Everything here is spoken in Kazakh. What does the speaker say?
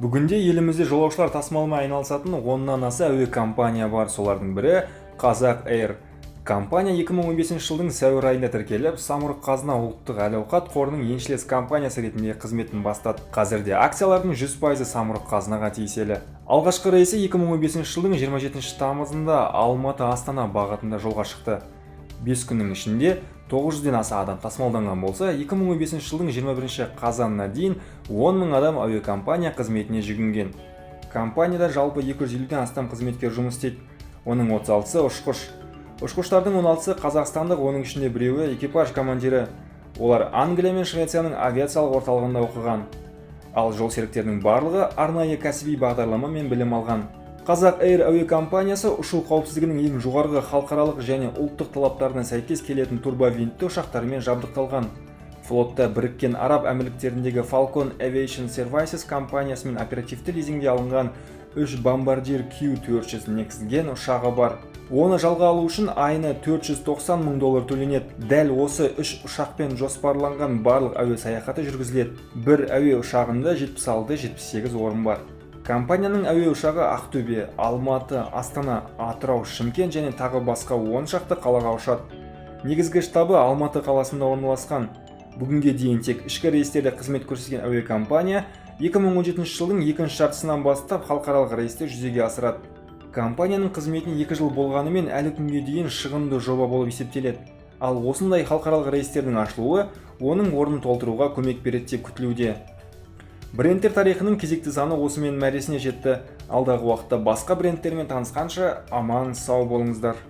Бүгінде елімізде жолаушылар тасымалымен айналысатын 10-нан аса әуе компания бар. Солардың бірі Қазақ Air. Компания 2015 жылдың сәуір айында тіркеліп, Самұрық-Қазына ұлттық әл-ауқат қорының еншілес компаниясы ретінде қызметін бастады. Қазірде акциялардың 100% Самұрық-Қазынаға тиесілі. Алғашқы рейсі 2015 жылдың 27 тамызында Алматы-Астана бағытында жолға шықты. 5 күннің ішінде 900-ден аса адам тасымалданған болса, 2015 жылдың 21 қазанына дейін 10 мың адам әуе компания қызметіне жүгінген. Компанияда жалпы 250-ден астам қызметкер жұмыс істейді. Оның 36-сы ұшқыш. Ұшқыштардың 16-сы қазақстандық, оның ішінде біреуі экипаж командирі. Олар Англия мен Швецияның авиациялық орталығында оқыған. Ал жолсеріктердің барлығы арнайы кәсіби бағдарлама мен білім алған. Қазақ Air әуе компаниясы ұшу қауіпсіздігінің ең жоғарғы халықаралық және ұлттық талаптарына сәйкес келетін турбовинтті ұшақтармен жабдықталған. Флотта Біріккен Араб Әмірліктеріндегі Falcon Aviation Services компаниясымен оперативті лизингге алынған 3 Bombardier Q400 негізген ұшағы бар. Оны жалға алу үшін айына $490 мың төленеді. Дәл осы 3 ұшақпен жоспарланған барлық әуе саяхаты жүргізіледі. Бір әуе ұшағында 76-78 орын бар. Компанияның әуе ұшағы Ақтөбе, Алматы, Астана, Атырау, Шымкент және тағы басқа 10 шақты қалаға ұшады. Негізгі штабы Алматы қаласында орналасқан. Бүгінге дейін тек ішкі рейстерде қызмет көрсеткен әуе компания 2017 жылдың 2-ші жартысынан бастап халықаралық рейсті жүзеге асырады. Компанияның қызметіне 2 жыл болғанымен әлі күнге дейін шығынды жоба болып есептеледі. Ал осындай халықаралық рейстердің ашылуы оның орнын толтыруға көмек береді деп күтілуде. Брендтер тарихының кезекті саны осымен мәресіне жетті. Алдағы уақытта басқа брендтермен танысқанша аман сау болыңыздар.